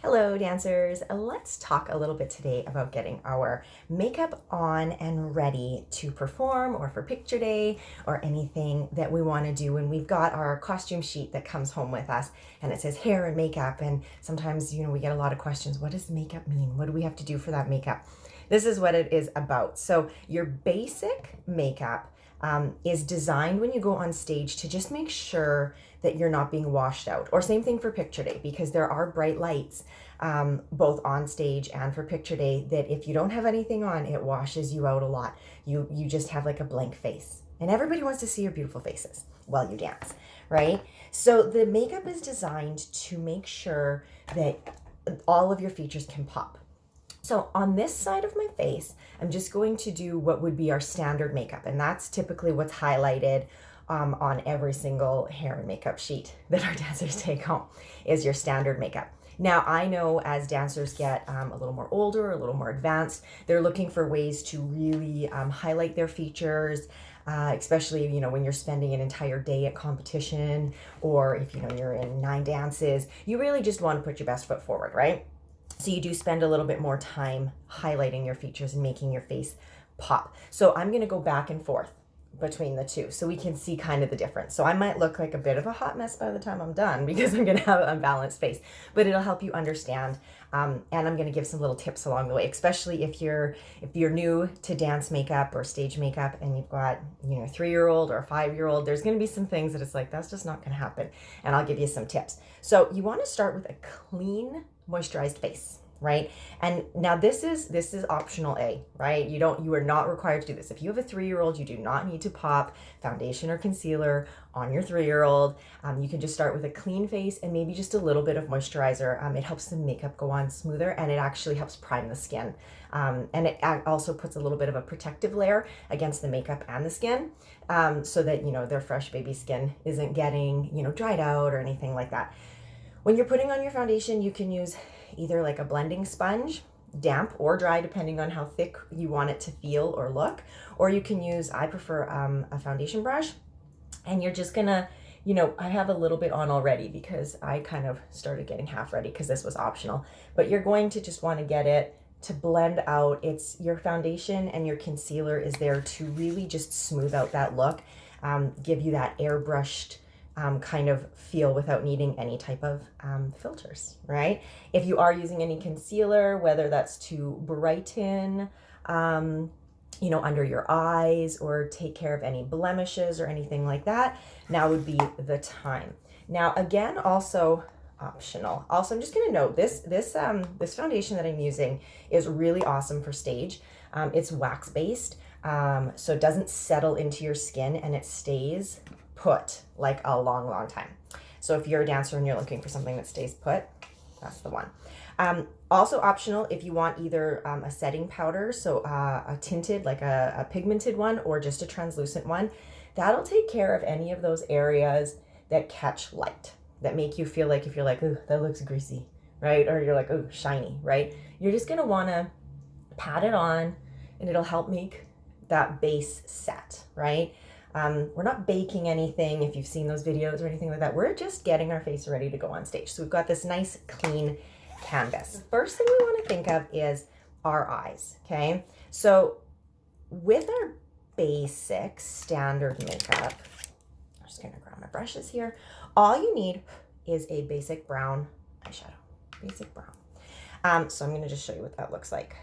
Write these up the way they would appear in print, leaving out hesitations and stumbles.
Hello dancers, let's talk a little bit today about getting our makeup on and ready to perform or for picture day or anything that we want to do when we've got our costume sheet that comes home with us and it says hair and makeup, and sometimes we get a lot of questions. What does makeup mean? What do we have to do for that makeup? This is what it is about. So your basic makeup is designed when you go on stage to just make sure that you're not being washed out. Or same thing for picture day, because there are bright lights both on stage and for picture day that if you don't have anything on, it washes you out a lot. You just have like a blank face. And everybody wants to see your beautiful faces while you dance, right? So the makeup is designed to make sure that all of your features can pop. So on this side of my face, I'm just going to do what would be our standard makeup. And that's typically what's highlighted on every single hair and makeup sheet that our dancers take home is your standard makeup. Now, I know as dancers get a little more older, a little more advanced, they're looking for ways to really highlight their features, especially, when you're spending an entire day at competition, or if, you're in 9 dances, you really just want to put your best foot forward, right? So you do spend a little bit more time highlighting your features and making your face pop. So I'm going to go back and forth between the two so we can see kind of the difference. So I might look like a bit of a hot mess by the time I'm done because I'm going to have an unbalanced face, but it'll help you understand. And I'm going to give some little tips along the way, especially if you're new to dance makeup or stage makeup and you've got, a 3-year-old or a 5-year-old, there's going to be some things that it's like, that's just not going to happen. And I'll give you some tips. So you want to start with a clean, moisturized face, right? And now this is optional A, right? You are not required to do this. If you have a 3-year-old, you do not need to pop foundation or concealer on your 3-year-old. You can just start with a clean face and maybe just a little bit of moisturizer. It helps the makeup go on smoother, and it actually helps prime the skin. And it also puts a little bit of a protective layer against the makeup and the skin, so that, their fresh baby skin isn't getting, dried out or anything like that. When you're putting on your foundation, you can use either like a blending sponge, damp or dry, depending on how thick you want it to feel or look, or you can use, I prefer a foundation brush, and you're just gonna, I have a little bit on already because I kind of started getting half ready because this was optional, but you're going to just want to get it to blend out. It's your foundation and your concealer is there to really just smooth out that look, give you that airbrushed kind of feel without needing any type of filters, right? If you are using any concealer, whether that's to brighten, under your eyes or take care of any blemishes or anything like that, now would be the time. Now, again, also optional. Also, I'm just going to note this foundation that I'm using is really awesome for stage. It's wax based, so it doesn't settle into your skin and it stays put like a long, long time. So if you're a dancer and you're looking for something that stays put, that's the one. Also optional if you want either a setting powder, so a tinted, like a pigmented one, or just a translucent one. That'll take care of any of those areas that catch light, that make you feel like, if you're like, ooh, that looks greasy, right? Or you're like, ooh, shiny, right? You're just gonna wanna pat it on and it'll help make that base set, right? We're not baking anything if you've seen those videos or anything like that. We're just getting our face ready to go on stage. So we've got this nice clean canvas. The first thing we want to think of is our eyes, okay? So with our basic standard makeup, I'm just gonna grab my brushes here. All you need is a basic brown eyeshadow, basic brown. So I'm gonna just show you what that looks like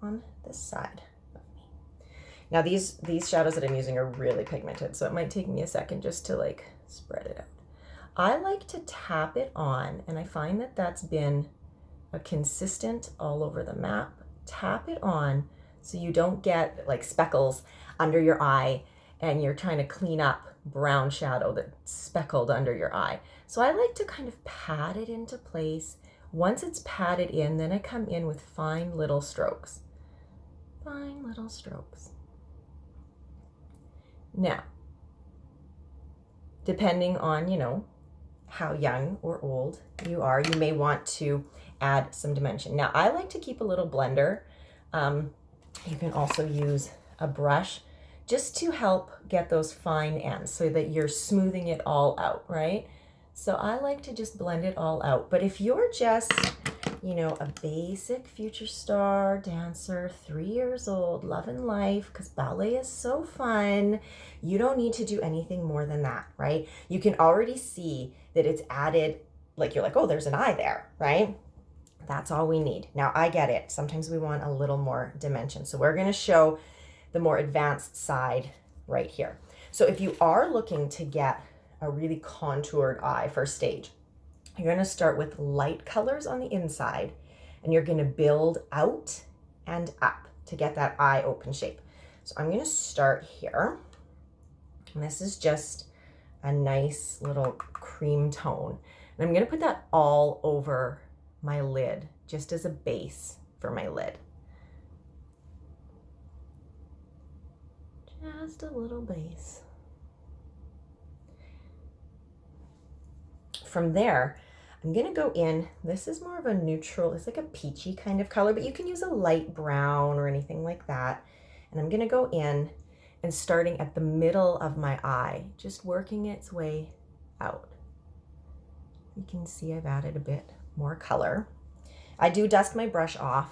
on this side. Now these shadows that I'm using are really pigmented, so it might take me a second just to like spread it out. I like to tap it on, and I find that that's been a consistent all over the map. Tap it on so you don't get like speckles under your eye and you're trying to clean up brown shadow that's speckled under your eye. So I like to kind of pat it into place. Once it's patted in, then I come in with fine little strokes. Fine little strokes. Now, depending on, how young or old you are, you may want to add some dimension. Now, I like to keep a little blender. You can also use a brush just to help get those fine ends so that you're smoothing it all out, right? So I like to just blend it all out. But if you're just you know, a basic future star dancer, 3 years old, loving life, because ballet is so fun. You don't need to do anything more than that, right? You can already see that it's added, like you're like, oh, there's an eye there, right? That's all we need. Now, I get it. Sometimes we want a little more dimension. So we're going to show the more advanced side right here. So if you are looking to get a really contoured eye for stage, you're going to start with light colors on the inside, and you're going to build out and up to get that eye open shape. So I'm going to start here. And this is just a nice little cream tone. And I'm going to put that all over my lid, just as a base for my lid. Just a little base. From there, I'm gonna go in, this is more of a neutral, it's like a peachy kind of color, but you can use a light brown or anything like that. And I'm gonna go in and starting at the middle of my eye, just working its way out. You can see I've added a bit more color. I do dust my brush off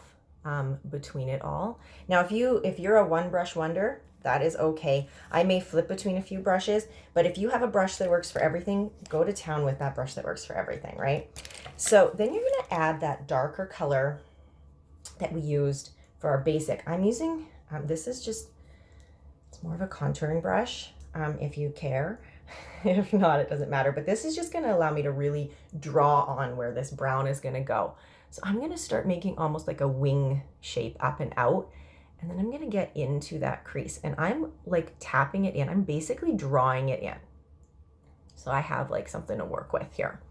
between it all. Now, if you're a one brush wonder, that is okay. I may flip between a few brushes, but if you have a brush that works for everything, go to town with that brush that works for everything, right? So then you're gonna add that darker color that we used for our basic. I'm using, this is just, it's more of a contouring brush, if you care. If not, it doesn't matter. But this is just gonna allow me to really draw on where this brown is gonna go. So I'm gonna start making almost like a wing shape up and out. And then I'm gonna get into that crease, and I'm like tapping it in. I'm basically drawing it in. So I have like something to work with here.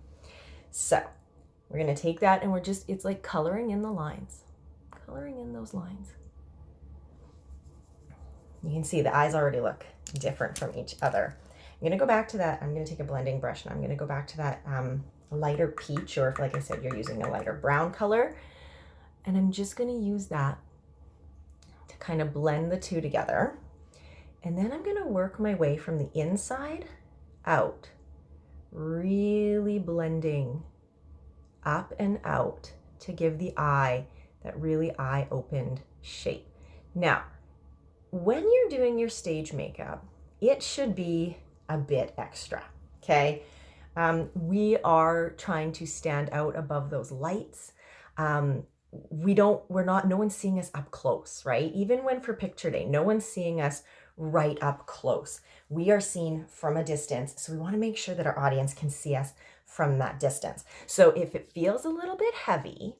So we're gonna take that and it's like coloring in the lines, coloring in those lines. You can see the eyes already look different from each other. I'm gonna go back to that. I'm gonna take a blending brush and I'm gonna go back to that lighter peach, or if, like I said, you're using a lighter brown color. And I'm just gonna use that to kind of blend the two together. And then I'm gonna work my way from the inside out, really blending up and out to give the eye that really eye-opened shape. Now, when you're doing your stage makeup, it should be a bit extra, okay? We are trying to stand out above those lights. No one's seeing us up close, right? Even when for picture day, no one's seeing us right up close. We are seen from a distance. So we want to make sure that our audience can see us from that distance. So if it feels a little bit heavy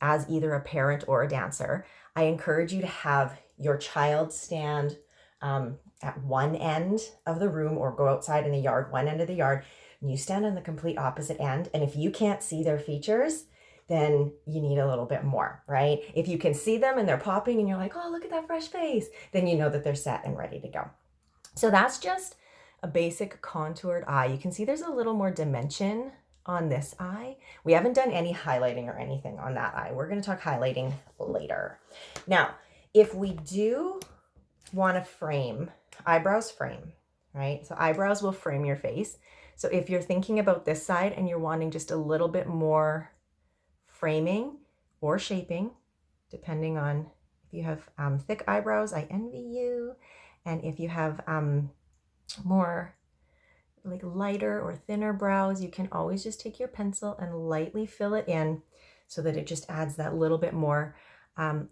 as either a parent or a dancer, I encourage you to have your child stand at one end of the room, or go outside in the yard, one end of the yard, and you stand on the complete opposite end. And if you can't see their features, then you need a little bit more, right? If you can see them and they're popping and you're like, oh, look at that fresh face, then you know that they're set and ready to go. So that's just a basic contoured eye. You can see there's a little more dimension on this eye. We haven't done any highlighting or anything on that eye. We're going to talk highlighting later. Now, if we do want to frame, eyebrows frame, right? So eyebrows will frame your face. So if you're thinking about this side and you're wanting just a little bit more framing or shaping, depending on if you have thick eyebrows, I envy you. And if you have more like lighter or thinner brows, you can always just take your pencil and lightly fill it in so that it just adds that little bit more,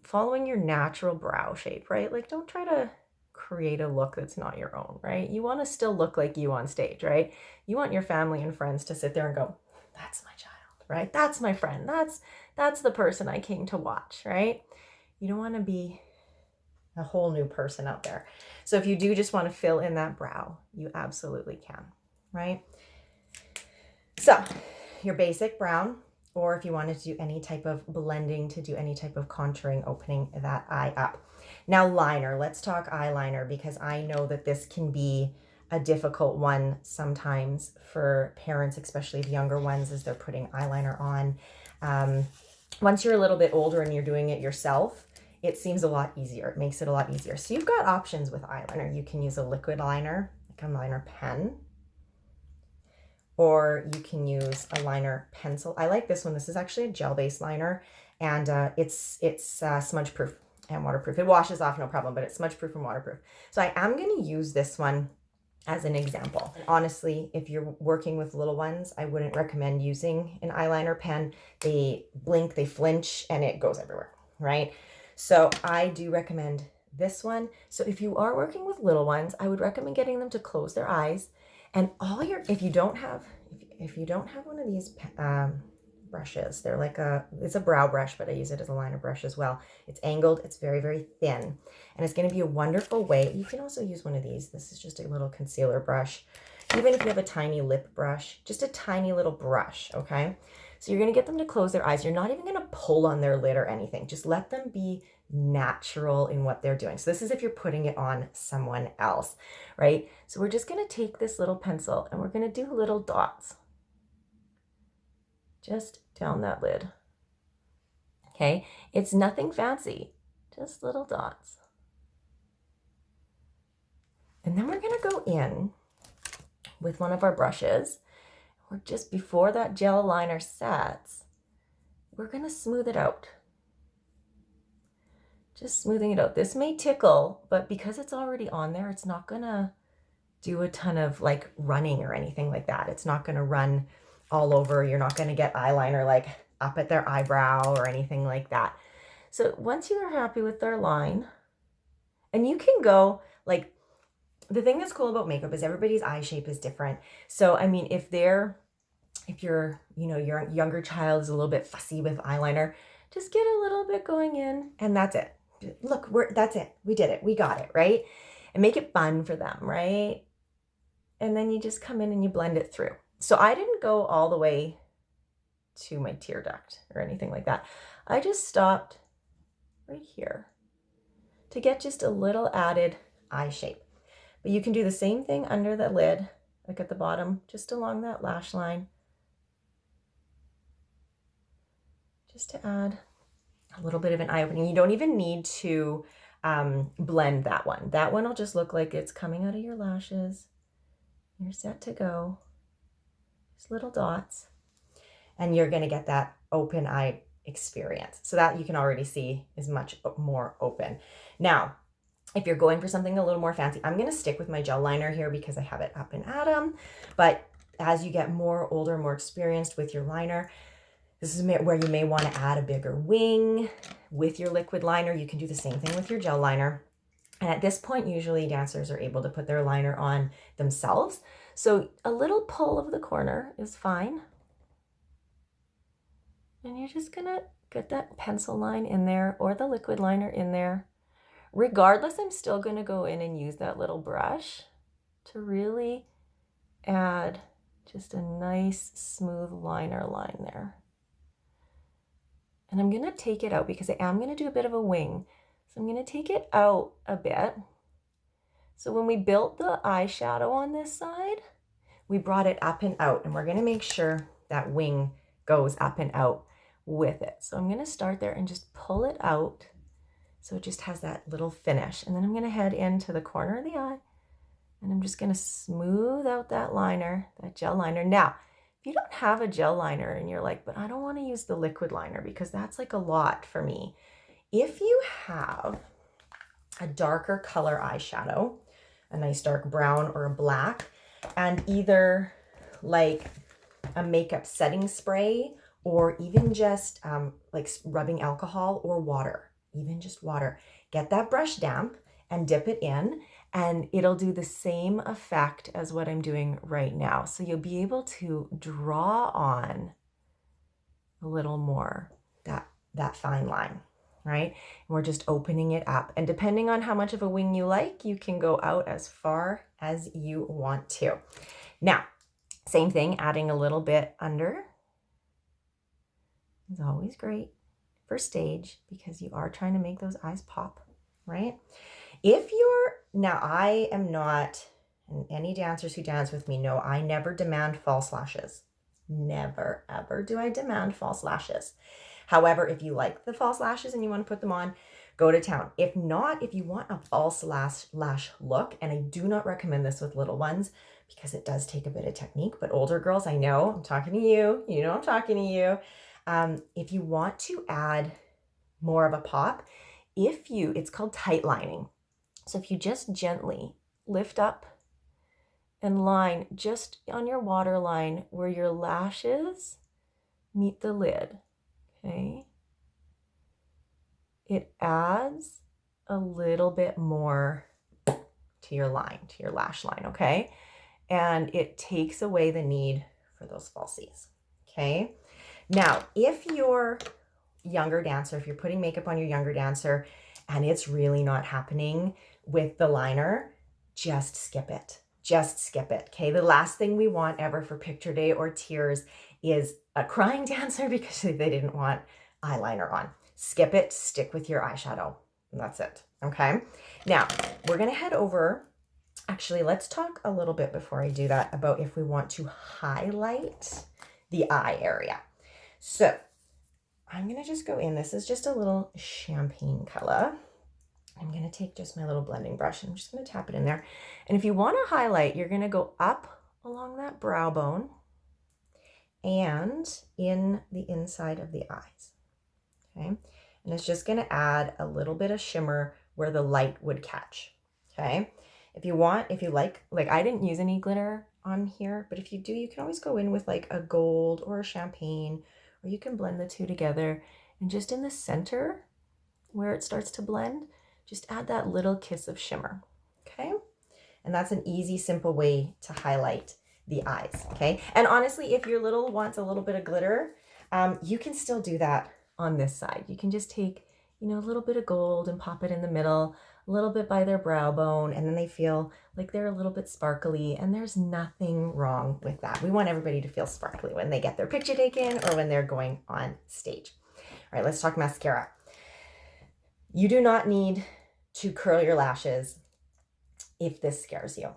following your natural brow shape, right? Like, don't try to create a look that's not your own, right? You want to still look like you on stage, right? You want your family and friends to sit there and go, that's my child, right? That's my friend. That's the person I came to watch, right? You don't want to be a whole new person out there. So if you do just want to fill in that brow, you absolutely can, right? So your basic brown, or if you wanted to do any type of blending, to do any type of contouring, opening that eye up. Now liner, let's talk eyeliner, because I know that this can be a difficult one sometimes for parents, especially the younger ones, as they're putting eyeliner on. Once you're a little bit older and you're doing it yourself, it seems a lot easier. It makes it a lot easier. So you've got options with eyeliner. You can use a liquid liner, like a liner pen, or you can use a liner pencil. I like this one. This is actually a gel-based liner, and it's smudge proof and waterproof. It washes off no problem, but it's smudge proof and waterproof. So I am going to use this one as an example. Honestly, if you're working with little ones, I wouldn't recommend using an eyeliner pen. They blink, they flinch, and it goes everywhere, right? So I do recommend this one. So if you are working with little ones, I would recommend getting them to close their eyes, and if you don't have one of these brushes, they're like it's a brow brush, but I use it as a liner brush as well. It's angled, it's very, very thin, and it's going to be a wonderful way. You can also use one of these. This is just a little concealer brush. Even if you have a tiny lip brush, just a tiny little brush, okay? So you're going to get them to close their eyes. You're not even going to pull on their lid or anything. Just let them be natural in what they're doing. So this is if you're putting it on someone else, right? So we're just going to take this little pencil and we're going to do little dots just down that lid. Okay, it's nothing fancy, just little dots. And then we're going to go in with one of our brushes. We're just before that gel liner sets, we're going to smooth it out. Just smoothing it out. This may tickle, but because it's already on there, it's not going to do a ton of like running or anything like that. It's not going to run all over. You're not going to get eyeliner like up at their eyebrow or anything like that. So once you are happy with their line, and you can go like, the thing that's cool about makeup is everybody's eye shape is different. So I mean, if your your younger child is a little bit fussy with eyeliner, just get a little bit going in, and that's it. Look, that's it. We did it. We got it, right? And make it fun for them, right? And then you just come in and you blend it through. So I didn't go all the way to my tear duct or anything like that. I just stopped right here to get just a little added eye shape. But you can do the same thing under the lid, like at the bottom, just along that lash line, just to add a little bit of an eye opening. You don't even need to blend that one. That one will just look like it's coming out of your lashes. You're set to go. Just little dots. And you're going to get that open eye experience. So that you can already see is much more open. Now, if you're going for something a little more fancy, I'm going to stick with my gel liner here because I have it up and atom. But as you get older, more experienced with your liner, this is where you may want to add a bigger wing with your liquid liner. You can do the same thing with your gel liner. And at this point, usually dancers are able to put their liner on themselves. So a little pull of the corner is fine. And you're just going to get that pencil line in there or the liquid liner in there. Regardless, I'm still going to go in and use that little brush to really add just a nice smooth liner line there. And I'm going to take it out because I am going to do a bit of a wing. So I'm going to take it out a bit. So when we built the eyeshadow on this side, we brought it up and out, and we're going to make sure that wing goes up and out with it. So I'm going to start there and just pull it out so it just has that little finish. And then I'm going to head into the corner of the eye, and I'm just going to smooth out that liner, that gel liner. Now, if you don't have a gel liner and you're like, but I don't want to use the liquid liner because that's like a lot for me. If you have a darker color eyeshadow, a nice dark brown or a black, and either like a makeup setting spray or even just like rubbing alcohol or water, even just water, get that brush damp and dip it in, and it'll do the same effect as what I'm doing right now. So you'll be able to draw on a little more that fine line, right? And we're just opening it up. And depending on how much of a wing you like, you can go out as far as you want to. Now, same thing, adding a little bit under is always great for stage because you are trying to make those eyes pop, right? Now I am not, and any dancers who dance with me know I never demand false lashes. Never, ever do I demand false lashes. However, if you like the false lashes and you want to put them on, go to town. If not, if you want a false lash look, and I do not recommend this with little ones because it does take a bit of technique. But older girls, I know, I'm talking to you, you know I'm talking to you. If you want to add more of a pop, it's called tightlining. So if you just gently lift up and line just on your waterline where your lashes meet the lid, okay? It adds a little bit more to your line, to your lash line, okay? And it takes away the need for those falsies, okay? Now, if you're younger dancer, if you're putting makeup on your younger dancer and it's really not happening with the liner, just skip it. Just skip it, okay? The last thing we want ever for picture day or tears is a crying dancer because they didn't want eyeliner on. Skip it, stick with your eyeshadow. And that's it, okay? Now, we're gonna head over. Actually, let's talk a little bit before I do that about if we want to highlight the eye area. So I'm gonna just go in. This is just a little champagne color. I'm gonna take just my little blending brush and I'm just gonna tap it in there. And if you wanna highlight, you're gonna go up along that brow bone and in the inside of the eyes, okay? And it's just gonna add a little bit of shimmer where the light would catch, okay? If you like I didn't use any glitter on here, but if you do, you can always go in with like a gold or a champagne, or you can blend the two together. And just in the center where it starts to blend, just add that little kiss of shimmer, okay? And that's an easy, simple way to highlight the eyes, okay? And honestly, if your little wants a little bit of glitter, you can still do that on this side. You can just take, a little bit of gold and pop it in the middle, a little bit by their brow bone, and then they feel like they're a little bit sparkly, and there's nothing wrong with that. We want everybody to feel sparkly when they get their picture taken or when they're going on stage. All right, let's talk mascara. You do not need to curl your lashes if this scares you.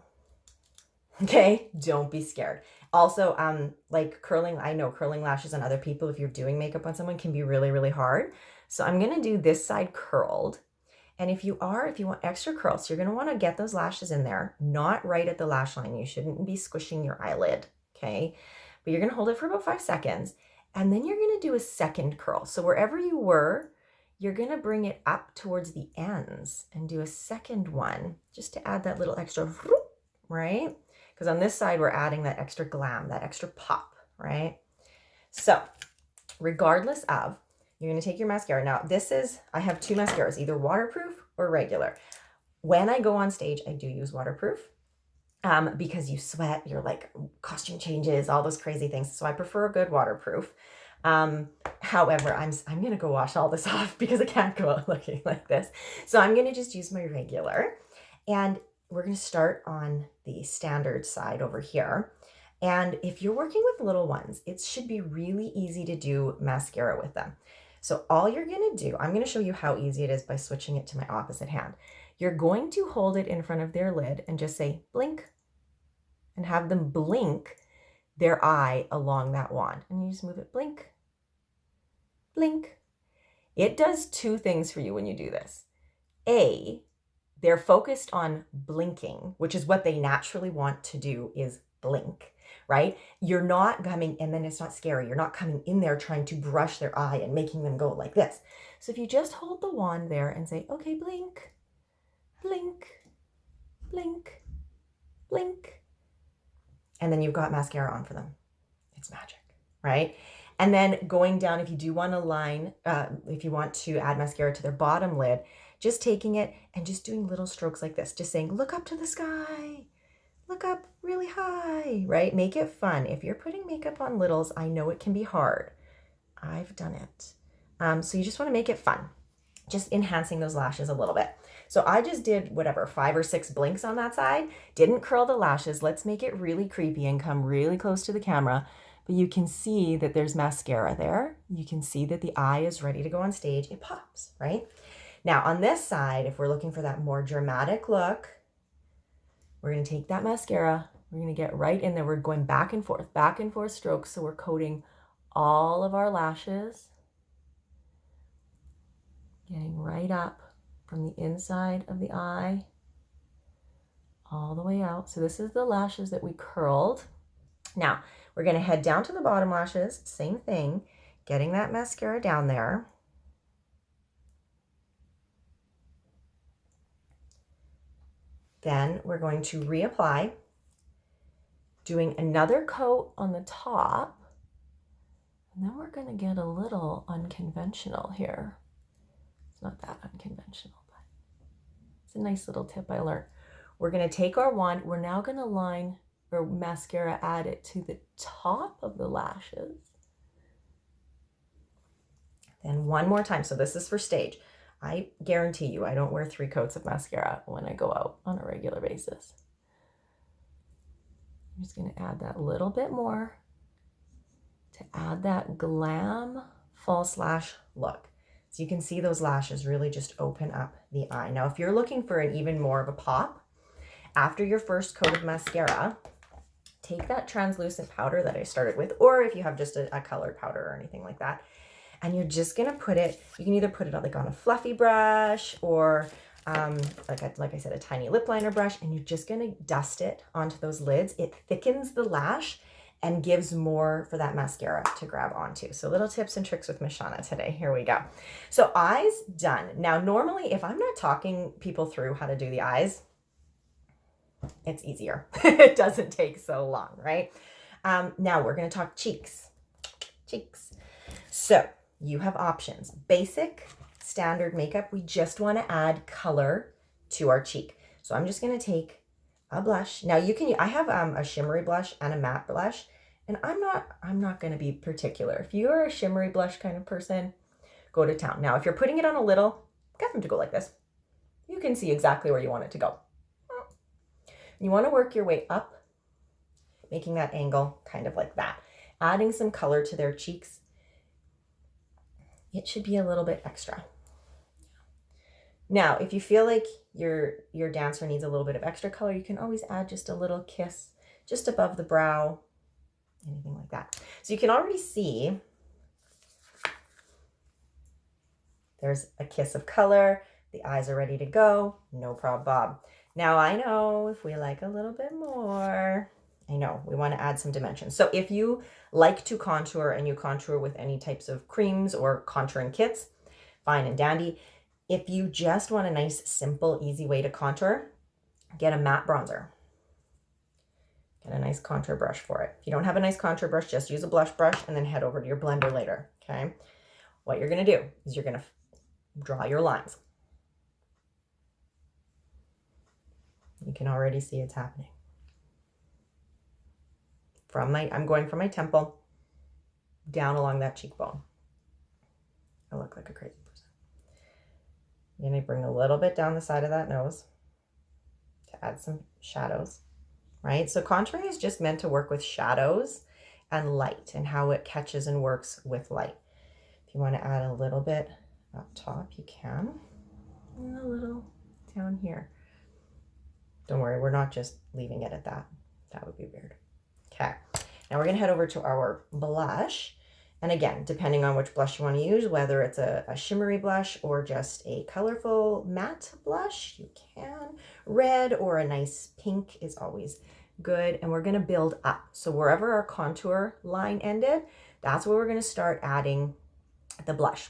Okay, don't be scared. Also, like curling, I know curling lashes on other people, if you're doing makeup on someone, can be really, really hard. So I'm gonna do this side curled. And if you want extra curls, you're gonna wanna get those lashes in there, not right at the lash line. You shouldn't be squishing your eyelid, okay? But you're gonna hold it for about 5 seconds, and then you're gonna do a second curl. So wherever you were, you're gonna bring it up towards the ends and do a second one, just to add that little extra, right? Because on this side, we're adding that extra glam, that extra pop, right? So regardless of, you're gonna take your mascara. Now I have 2 mascaras, either waterproof or regular. When I go on stage, I do use waterproof because you sweat, you're like costume changes, all those crazy things. So I prefer a good waterproof. However, I'm gonna go wash all this off because I can't go out looking like this. So I'm gonna just use my regular, and we're gonna start on the standard side over here. And if you're working with little ones, it should be really easy to do mascara with them. So all you're gonna do, I'm gonna show you how easy it is by switching it to my opposite hand. You're going to hold it in front of their lid and just say blink, and have them blink their eye along that wand. And you just move it, blink, blink. It does 2 things for you when you do this. A, they're focused on blinking, which is what they naturally want to do, is blink, right? You're not coming, and then it's not scary. You're not coming in there trying to brush their eye and making them go like this. So if you just hold the wand there and say, okay, blink, blink, blink, blink, and then you've got mascara on for them. It's magic, right? And then going down, if you do want to line, if you want to add mascara to their bottom lid, just taking it and just doing little strokes like this, just saying, look up to the sky, look up really high, right? Make it fun. If you're putting makeup on littles, I know it can be hard. I've done it. So you just want to make it fun, just enhancing those lashes a little bit. So I just did 5 or 6 blinks on that side, didn't curl the lashes. Let's make it really creepy and come really close to the camera. But you can see that there's mascara there. You can see that the eye is ready to go on stage. It pops, right? Now on this side, if we're looking for that more dramatic look, we're gonna take that mascara, we're gonna get right in there. We're going back and forth strokes. So we're coating all of our lashes, getting right up from the inside of the eye, all the way out. So this is the lashes that we curled. Now, we're going to head down to the bottom lashes, same thing, getting that mascara down there. Then we're going to reapply, doing another coat on the top. And then we're going to get a little unconventional here. It's not that unconventional, but it's a nice little tip I learned. We're going to take our wand. We're now going to line or mascara, add it to the top of the lashes. Then one more time. So this is for stage. I guarantee you I don't wear 3 coats of mascara when I go out on a regular basis. I'm just going to add that little bit more to add that glam false lash look. So you can see those lashes really just open up the eye. Now, if you're looking for an even more of a pop, after your first coat of mascara, take that translucent powder that I started with, or if you have just a colored powder or anything like that, and you're just going to put it, you can either put it on, like on a fluffy brush or like I said, a tiny lip liner brush, and you're just going to dust it onto those lids. It thickens the lash and gives more for that mascara to grab onto. So little tips and tricks with Miss Shauna today. Here we go. So eyes done. Now, normally if I'm not talking people through how to do the eyes, it's easier. It doesn't take so long, right? Now we're going to talk cheeks. Cheeks. So you have options. Basic, standard makeup. We just want to add color to our cheek. So I'm just going to take a blush. Now you can, I have a shimmery blush and a matte blush, and I'm not going to be particular. If you're a shimmery blush kind of person, go to town. Now, if you're putting it on a little, get them to go like this. You can see exactly where you want it to go. You want to work your way up, making that angle kind of like that, adding some color to their cheeks. It should be a little bit extra. Now, if you feel like your dancer needs a little bit of extra color, you can always add just a little kiss just above the brow, anything like that. So you can already see there's a kiss of color. The eyes are ready to go. No problem, Bob. Now, I know if we like a little bit more, I know we want to add some dimension. So if you like to contour and you contour with any types of creams or contouring kits, fine and dandy. If you just want a nice, simple, easy way to contour, get a matte bronzer. Get a nice contour brush for it. If you don't have a nice contour brush, just use a blush brush and then head over to your blender later, okay? What you're going to do is you're going to draw your lines. You can already see it's happening. I'm going from my temple down along that cheekbone. I look like a crazy person. I'm going to bring a little bit down the side of that nose to add some shadows, right? So contouring is just meant to work with shadows and light and how it catches and works with light. If you want to add a little bit up top, you can. And a little down here. Don't worry, we're not just leaving it at that. That would be weird. Okay, now we're going to head over to our blush. And again, depending on which blush you want to use, whether it's a shimmery blush or just a colorful matte blush, you can. Red or a nice pink is always good. And we're going to build up. So wherever our contour line ended, that's where we're going to start adding the blush.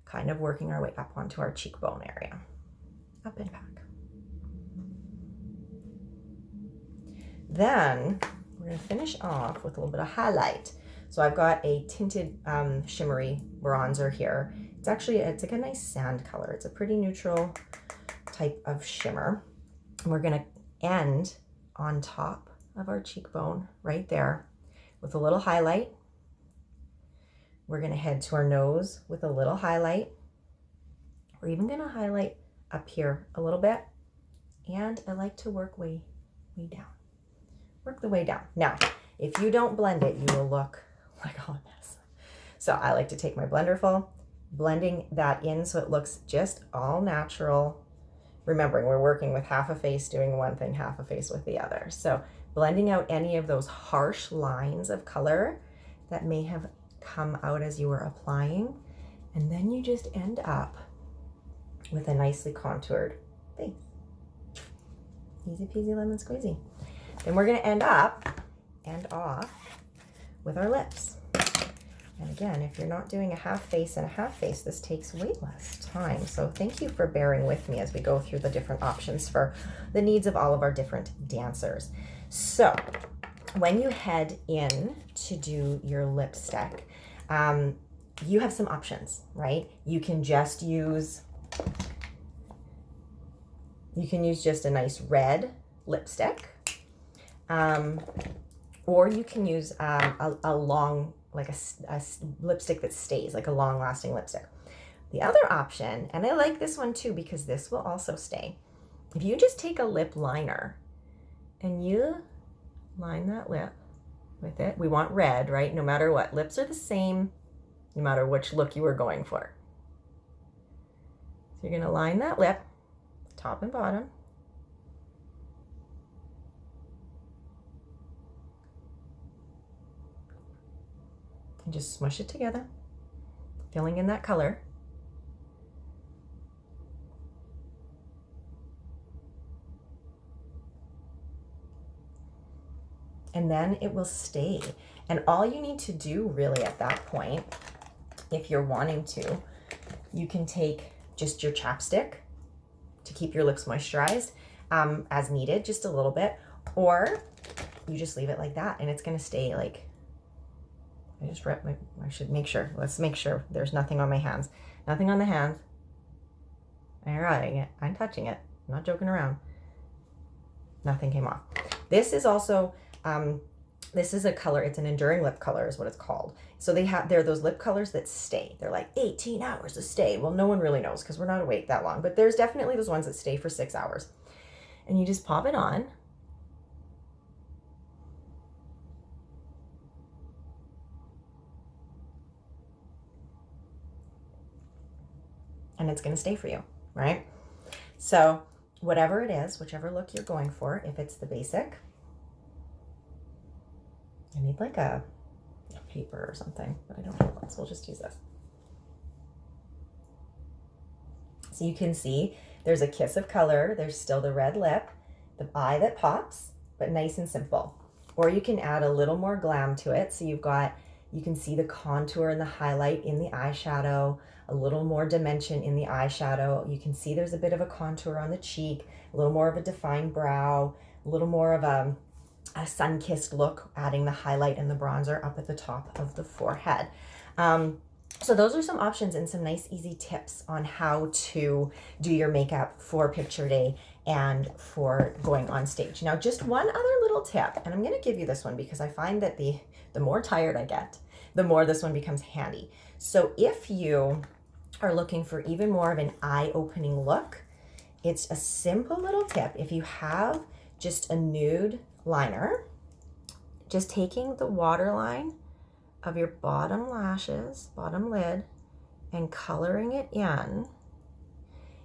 Kind of working our way up onto our cheekbone area. Up and back. Then we're going to finish off with a little bit of highlight. So I've got a tinted shimmery bronzer here. It's like a nice sand color. It's a pretty neutral type of shimmer. And we're going to end on top of our cheekbone right there with a little highlight. We're going to head to our nose with a little highlight. We're even going to highlight up here a little bit. And I like to work way down. Work the way down. Now, if you don't blend it, you will look like a hot mess. So I like to take my blender full, blending that in so it looks just all natural. Remembering we're working with half a face doing one thing, half a face with the other. So blending out any of those harsh lines of color that may have come out as you were applying. And then you just end up with a nicely contoured face. Easy peasy lemon squeezy. Then we're going to end off with our lips. And again, if you're not doing a half face and a half face, this takes way less time. So thank you for bearing with me as we go through the different options for the needs of all of our different dancers. So when you head in to do your lipstick, you have some options, right? You can just use, just a nice red lipstick, or you can use a long, like a lipstick that stays, like a long-lasting lipstick. The other option, and I like this one too because this will also stay, if you just take a lip liner and you line that lip with it. We want red, right? No matter what. Lips are the same no matter which look you are going for. So you're going to line that lip, top and bottom. And just smush it together, filling in that color. And then it will stay. And all you need to do really at that point, if you're wanting to, you can take just your chapstick to keep your lips moisturized as needed, just a little bit, or you just leave it like that and it's gonna stay like, I should make sure, let's make sure there's nothing on my hands. Nothing on the hands. I'm writing it, I'm touching it, I'm not joking around. Nothing came off. This is also, this is a color, it's an enduring lip color is what it's called. So they're those lip colors that stay. They're like 18 hours to stay. Well, no one really knows because we're not awake that long, but there's definitely those ones that stay for 6 hours. And you just pop it on. And it's gonna stay for you, right? So whatever it is, whichever look you're going for, if it's the basic, I need like a paper or something, but I don't have one, so we'll just use this. So you can see there's a kiss of color, there's still the red lip, the eye that pops, but nice and simple. Or you can add a little more glam to it. So you can see the contour and the highlight in the eyeshadow, a little more dimension in the eyeshadow. You can see there's a bit of a contour on the cheek, a little more of a defined brow, a little more of a sun-kissed look, adding the highlight and the bronzer up at the top of the forehead. So those are some options and some nice easy tips on how to do your makeup for picture day and for going on stage. Now, just one other little tip, and I'm going to give you this one because I find that the more tired I get, the more this one becomes handy. So if you are looking for even more of an eye-opening look, it's a simple little tip. If you have just a nude liner, just taking the waterline of your bottom lashes, bottom lid, and coloring it in,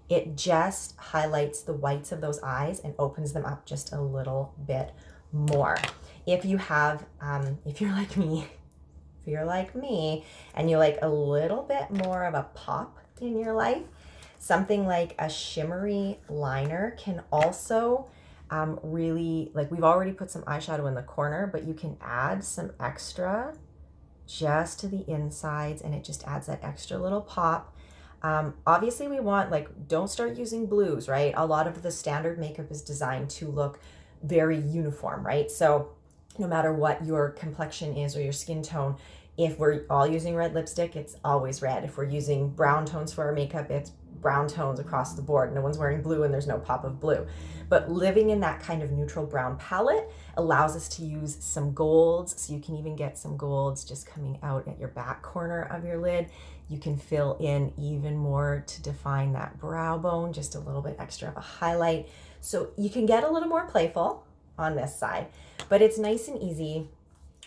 it just highlights the whites of those eyes and opens them up just a little bit more. If you have, if you're like me, and you like a little bit more of a pop in your life, something like a shimmery liner can also really, like, we've already put some eyeshadow in the corner, but you can add some extra just to the insides and it just adds that extra little pop. Obviously we want, like, don't start using blues, right? A lot of the standard makeup is designed to look very uniform, right? So no matter what your complexion is or your skin tone, if we're all using red lipstick, it's always red. If we're using brown tones for our makeup, it's brown tones across the board. No one's wearing blue and there's no pop of blue. But living in that kind of neutral brown palette allows us to use some golds. So you can even get some golds just coming out at your back corner of your lid. You can fill in even more to define that brow bone, just a little bit extra of a highlight. So you can get a little more playful on this side, but it's nice and easy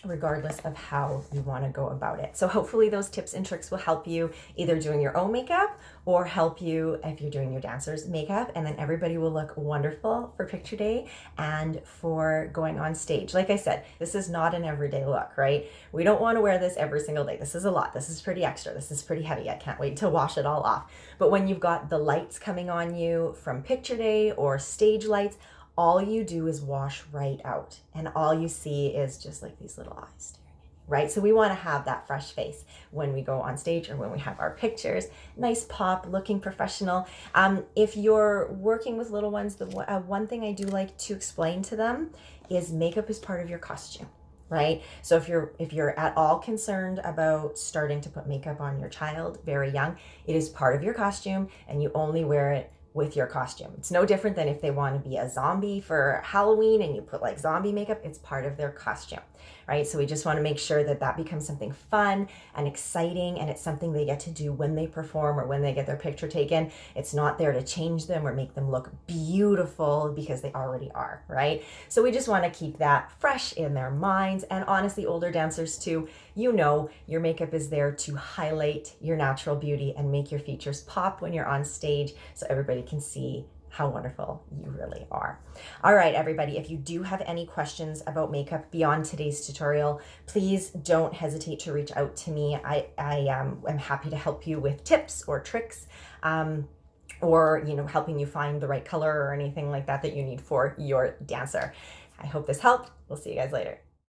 regardless of how you want to go about it. So hopefully those tips and tricks will help you either doing your own makeup or help you if you're doing your dancer's makeup, and then everybody will look wonderful for picture day and for going on stage. Like I said, this is not an everyday look, right? We don't want to wear this every single day. This is a lot. This is pretty extra. This is pretty heavy. I can't wait to wash it all off. But when you've got the lights coming on you from picture day or stage lights, all you do is wash right out, and all you see is just like these little eyes staring at you, right? So we want to have that fresh face when we go on stage or when we have our pictures. Nice pop, looking professional. If you're working with little ones, the one thing I do like to explain to them is makeup is part of your costume. Right? So if you're at all concerned about starting to put makeup on your child very young, it is part of your costume, and you only wear it with your costume. It's no different than if they want to be a zombie for Halloween and you put like zombie makeup, it's part of their costume, right? So we just want to make sure that that becomes something fun and exciting, and it's something they get to do when they perform or when they get their picture taken. It's not there to change them or make them look beautiful because they already are, right? So we just want to keep that fresh in their minds. And honestly, older dancers too, you know, your makeup is there to highlight your natural beauty and make your features pop when you're on stage so everybody can see how wonderful you really are. All right, everybody, if you do have any questions about makeup beyond today's tutorial, please don't hesitate to reach out to me. I am happy to help you with tips or tricks, or, you know, helping you find the right color or anything like that that you need for your dancer. I hope this helped. We'll see you guys later.